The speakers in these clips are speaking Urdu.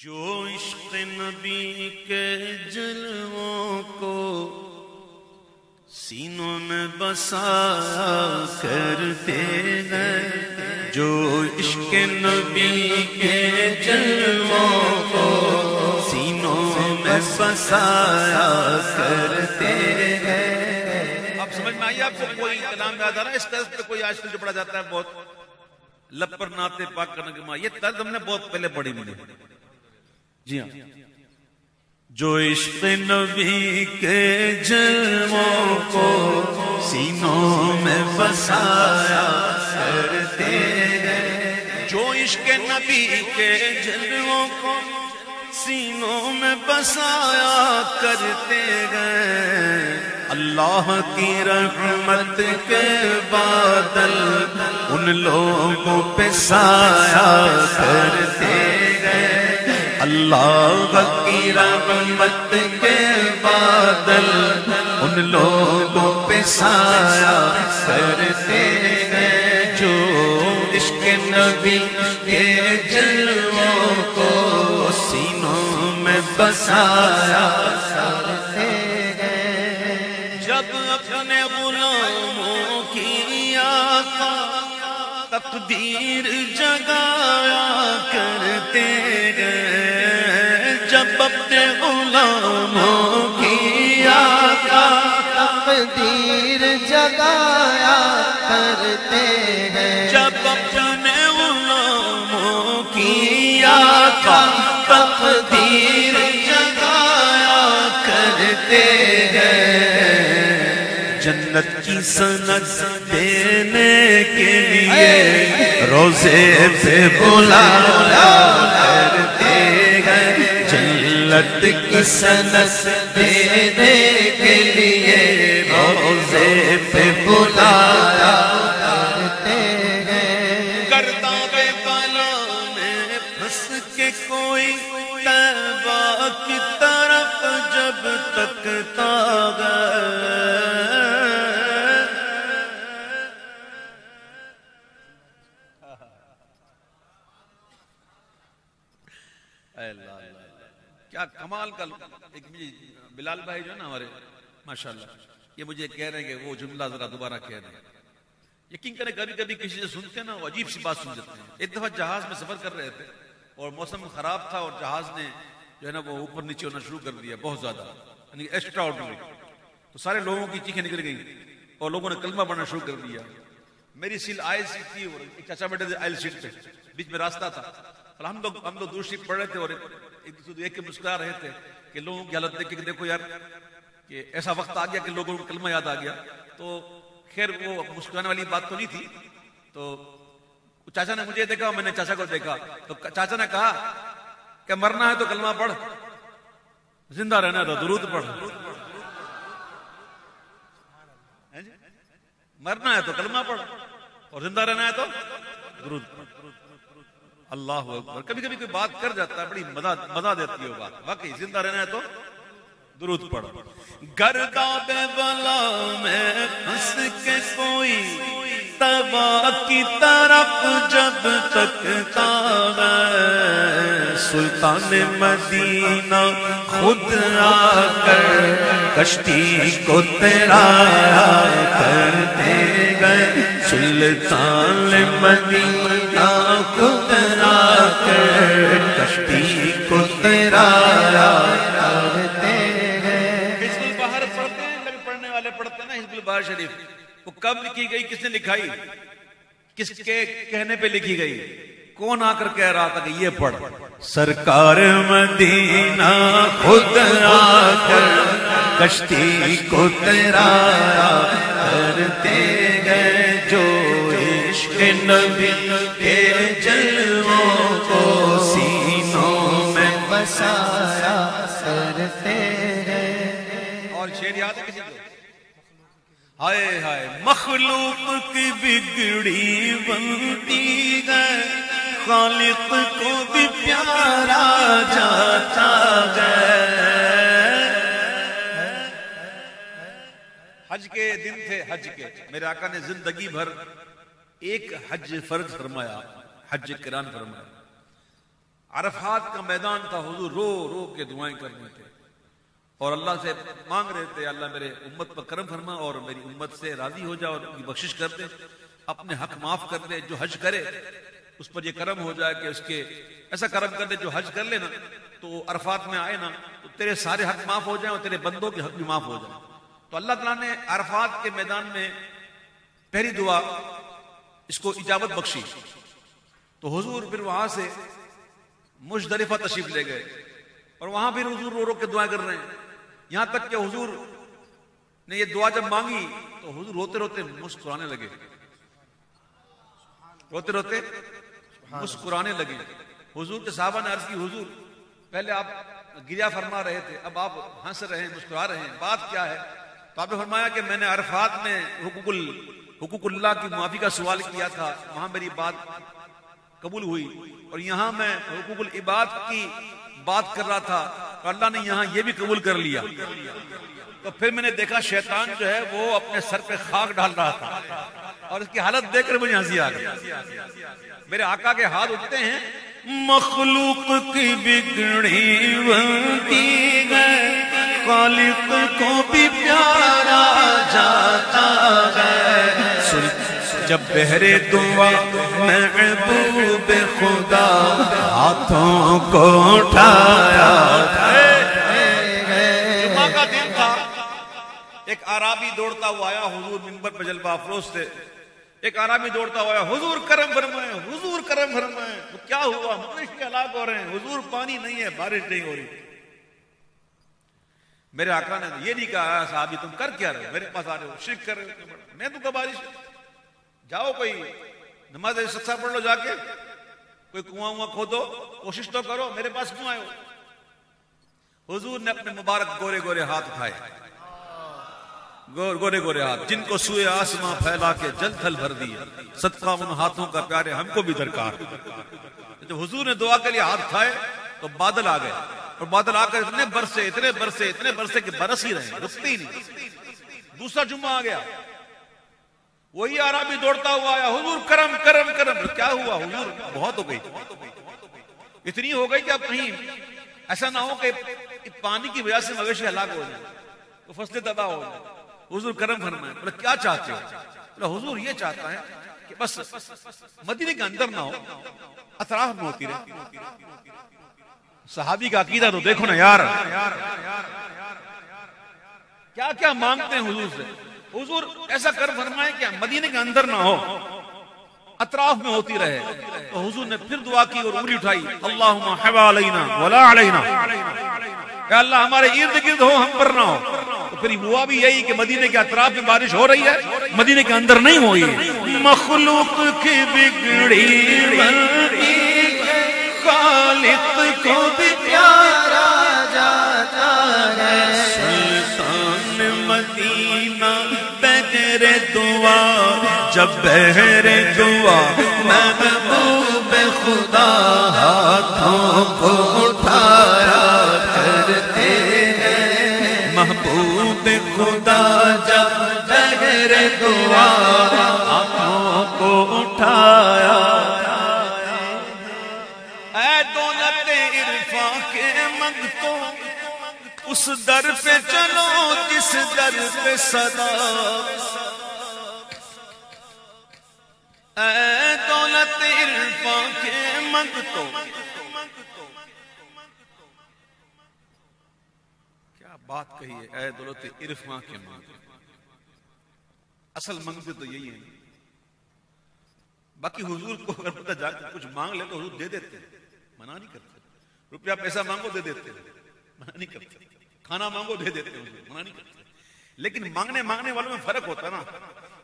جو عشق نبی کے جلووں کو سینوں میں بسایا کرتے ہیں، جو عشق نبی کے جلووں کو سینوں میں بسایا کرتے ہیں۔ اب سمجھ میں آئی آپ کو؟ کوئی کلام یاد آ رہا ہے اس طرز پہ؟ کوئی آج کل جو پڑھا جاتا ہے بہت لب پر نعت پاک کا نغمہ، یہ طرز ہم نے بہت پہلے پڑھی مجھے۔ جی ہاں، جو عشق نبی کے جلووں کو سینوں میں بسایا کرتے ہیں، جو عشق نبی کے جلووں کو سینوں میں بسایا کرتے ہیں، اللہ کی رحمت کے بادل ان لوگوں پہ سایہ کرتے ہیں، اللہ کی رحمت کے بادل ان لوگوں پہ سایہ کرتے ہیں، جو عشق نبی کے جلووں کو سینوں میں بسایا کرتے ہیں۔ جب اپنے غلاموں کی آقا تقدیر جگایا کرتے ہیں، جب اپنے غلاموں کی آقا تقدیر جگایا کرتے ہیں، جب اپنے غلاموں کی آقا تقدیر جگایا کرتے ہیں، جنت کی سند دینے کے لیے روزے پہ بلایا کرتے ہیں، جنت کی سند دینے کے لیے روزے پہ بلایا کرتے ہیں۔ گرداب بالا میں پھنس کے کوئی طیبہ کی طرف جب تکتا کیا کمال کا ایک بلال بھائی جو ہے نا ہمارے ماشاءاللہ، یہ مجھے کہہ رہے ہیں کہ وہ جملہ ذرا دوبارہ کہہ رہے ہیں۔ یقین کریں کبھی کبھی کسی سے سنتے ہیں نا وہ عجیب سی بات سن جاتے ہیں۔ ایک دفعہ جہاز میں سفر کر رہے تھے اور موسم خراب تھا اور جہاز نے جو ہے نا وہ اوپر نیچے ہونا شروع کر دیا بہت زیادہ، یعنی ایکسٹرا آرڈنری، تو سارے لوگوں کی چیخیں نکل گئیں اور لوگوں نے کلمہ پڑھنا شروع کر دیا۔ میری سیٹ آئل سیٹ تھی اور ایک چاچا بیٹھے تھے آئل سیٹ پہ، بیچ میں راستہ تھا اور ہم لوگ دوسری پڑھ رہے تھے اور ایک دوسرے دیکھ کے مسکرا رہے تھے کہ لوگوں کی حالت دیکھ کے دیکھو یار کہ ایسا وقت آ گیا کہ لوگوں کو کلمہ یاد آ گیا۔ تو خیر وہ مسکرانے والی بات تو نہیں تھی، تو چاچا نے مجھے دیکھا، میں نے چاچا کو دیکھا، تو چاچا نے کہا کہ مرنا ہے تو کلمہ پڑھ، زندہ رہنا ہے تو درود پڑھ۔ مرنا ہے تو کلمہ پڑھ اور زندہ رہنا ہے تو درود پڑھ۔ اللہ اکبر۔ کبھی کبھی کوئی بات کر جاتا ہے بڑی مزہ دیتی ہے وہ بات، واقعی زندہ رہنا ہے تو درود پڑھ۔ گرداب بالا میں پھنس کے کوئی طیبہ کی طرف جب تکتا ہے، سلطان مدینہ خود آ کر کشتی کو تیرایا کرتے گئے، سلطان مدینہ خود آ کر کشتی کو تیرایا کرتے ہیں۔ حزب البحر پڑھتے ہیں، کبھی پڑھنے والے پڑھتے ہیں نا حزب البحر شریف، وہ کب لکھی گئی، کس نے لکھائی، کس کے کہنے پہ لکھی گئی، کون آ کر کہہ رہا تھا کہ یہ پڑھ؟ سرکار مدینہ خود آ کر کشتی کو تیرایا کرتے گئے، جو عشق نبی کے جلووں کو سینوں میں بسایا کرتے ہیں۔ اور شعر یاد ہے کسی کو؟ ہائے ہائے مخلوق کی بگڑی بنتی ہے، خالق کو بھی پیارا جاتا ہے۔ حج کے دن تھے، حج کے، میرے آقا نے زندگی بھر ایک حج فرض فرمایا، حج قران فرمایا۔ عرفات کا میدان تھا، حضور رو رو کے دعائیں کرنے تھے اور اللہ سے مانگ رہے تھے اللہ میرے امت پر کرم فرما اور میری امت سے راضی ہو جا اور ان کی بخشش کر دے، اپنے حق معاف کر دے، جو حج کرے اس پر یہ کرم ہو جائے کہ اس کے ایسا کرم کر دے جو حج کر لے نا تو عرفات میں آئے نا تو تیرے سارے حق معاف ہو جائیں اور تیرے بندوں کے حق بھی معاف ہو جائیں۔ تو اللہ تعالیٰ نے عرفات کے میدان میں پہلی دعا اس کو اجابت بخشی، تو حضور پھر وہاں سے مزدلفہ تشریف لے گئے اور وہاں پھر حضور رو رو کے دعائیں کر رہے ہیں، یہاں تک کہ حضور نے یہ دعا جب مانگی تو حضور روتے روتے مسکرانے لگے، روتے روتے مسکرانے لگے۔ حضور کے صحابہ نے عرض کی حضور پہلے آپ گریا فرما رہے تھے، اب آپ ہنس رہے ہیں مسکرا رہے ہیں، بات کیا ہے؟ تو آپ نے فرمایا کہ میں نے عرفات میں حقوق اللہ کی معافی کا سوال کیا تھا، وہاں میری بات قبول ہوئی اور یہاں میں حقوق العباد کی بات کر رہا تھا اور اللہ نے یہاں یہ بھی قبول کر لیا۔ تو پھر میں نے دیکھا شیطان جو ہے وہ اپنے سر پہ خاک ڈال رہا تھا اور اس کی حالت دیکھ کر مجھے ہنسی آ گئی۔ میرے آقا کے ہاتھ اٹھتے ہیں، مخلوق کی بگڑی بنتی ہے، خالق کو بھی پیارا جاتا ہے، جب بہرے دعا محبوب خدا ہاتھوں کو اٹھایا۔ جمعہ کا دن تھا، ایک اعرابی دوڑتا ہوا آیا، حضور منبر پہ جلوہ افروز تھے، ایک اعرابی دوڑتا ہوا آیا، حضور کرم فرمائیں، حضور کرم فرمائیں۔ وہ کیا ہوا؟ مویشی ہلاک ہو رہے ہیں، حضور پانی نہیں ہے، بارش نہیں ہو رہی۔ میرے آقا نے یہ نہیں کہا صحابی تم کر کیا رہے ہو، میرے پاس آ رہے ہو، شرک کر رہے ہو، میں تو کہا بارش، جاؤ کوئی نماز استسقاء پڑھ لو، جا کے کوئی کنواں کھودو، کوشش تو کرو، میرے پاس کیوں آئے ہو؟ حضور نے اپنے مبارک گورے گورے ہاتھ اٹھائے، گورے گورے ہاتھ جن کو سوئے آسماں پھیلا کے جل تھل بھر دیے، صدقہ ان ہاتھوں کا پیارے ہم کو بھی درکار۔ جب حضور نے دعا کے لیے ہاتھ اٹھائے تو بادل آ گئے اور بادل آ کر اتنے برسے کہ برس ہی رہے، رکتے ہی نہیں۔ دوسرا جمعہ آ گیا، وہی اعرابی دوڑتا ہوا آیا، حضور کرم کرم کرم۔ کیا ہوا حضور؟ بہت ہو گئی، اتنی ہو گئی کہ اب کہیں ایسا نہ ہو کہ پانی کی وجہ سے مویشی ہلاک ہو جائے، تو فصلیں تباہ ہو جائے۔ حضور کرم فرمائیں۔ بولے کیا چاہتے ہو؟ بولے حضور یہ چاہتا ہے کہ بس مدینے کے اندر نہ ہو، اطراف میں ہوتی رہے۔ صحابی کا عقیدہ تو دیکھو نا یار، کیا کیا مانگتے ہیں حضور سے۔ حضور ایسا کرم فرمائے کہ مدینے کے اندر نہ ہو، اطراف میں ہوتی رہے۔ تو حضور نے پھر دعا کی اور انگلی اٹھائی، اللہم حوالینہ ولا علینا، کہ اللہ ہمارے ارد گرد ہو، ہم پر نہ ہو۔ تو پھر ہوا بھی یہی کہ مدینے کے اطراف میں بارش ہو رہی ہے، مدینے کے اندر نہیں ہوئی ہے۔ مخلوق کی بگڑی بنتی ہے، خالق کو بھی پیارا جاتا ہے، سلطان مدینہ بغیر دعا، جب بغیر دعا محبوب خدا ہاتھوں کو اٹھایا کرتے ہیں، محبوب خدا جب بغیر دعا ہاتھوں کو اٹھایا۔ اے دولت عرفان کے منگتوں، اس در پہ چلو جس در پہ صدا، اے دولت عرفان کے منگتوں۔ کیا بات کہی ہے، اے دولت عرفان کے منگتوں۔ اصل منگتے تو یہی ہیں، باقی حضور کو اگر پتہ جا کے کچھ مانگ لے تو حضور دے دیتے ہیں، منع نہیں کرتے۔ روپیہ پیسہ مانگو دے دیتے ہیں، منع نہیں کرتے۔ کھانا مانگو دے دیتے ہیں، منع نہیں کرتے۔ لیکن مانگنے والوں میں فرق ہوتا ہے نا،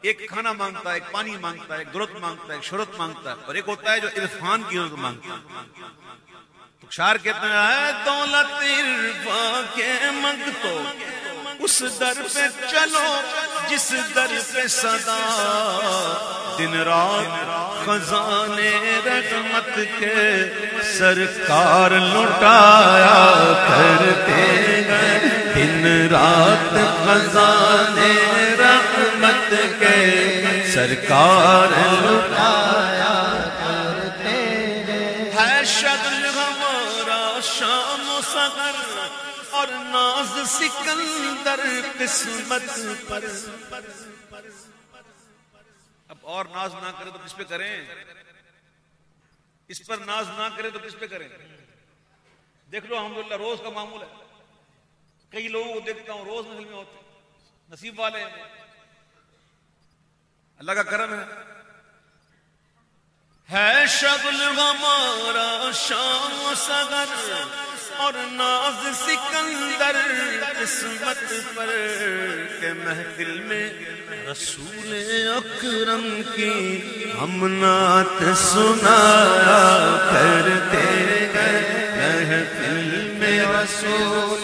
ایک کھانا مانگتا ہے، ایک پانی مانگتا ہے، ایک ضرورت مانگتا ہے، ایک شہرت مانگتا ہے، اور ایک ہوتا ہے جو عرفان کی ضرورت مانگتا ہے۔ تو شاعر کہتے ہیں اے دولت عرفان کے منگتو، اس در پہ چلو جس در پہ صدا، دن رات خزانے رحمت کے سرکار لٹایا کرتے ہیں، دن رات خزانے رحمت کے سرکار لٹایا کرتے ہیں۔ ہے شغل ہم شام و سحر اور ناز سکندر قسمت پر. اب اور ناز نہ کرے تو کس پہ کریں؟ اس پر ناز نہ کرے تو کس پہ کریں؟ دیکھ لو الحمدللہ روز کا معمول ہے. کئی لوگوں کو دیکھتا ہوں روز محفل میں ہوتے، نصیب والے ہیں، اللہ کا کرم ہے شغل ہمارا شام و سحر اور ناز سکندر قسمت پر کہ محفل میں رسول اکرم کی ہم نعت سنایا کرتے ہیں. محفل میں رسول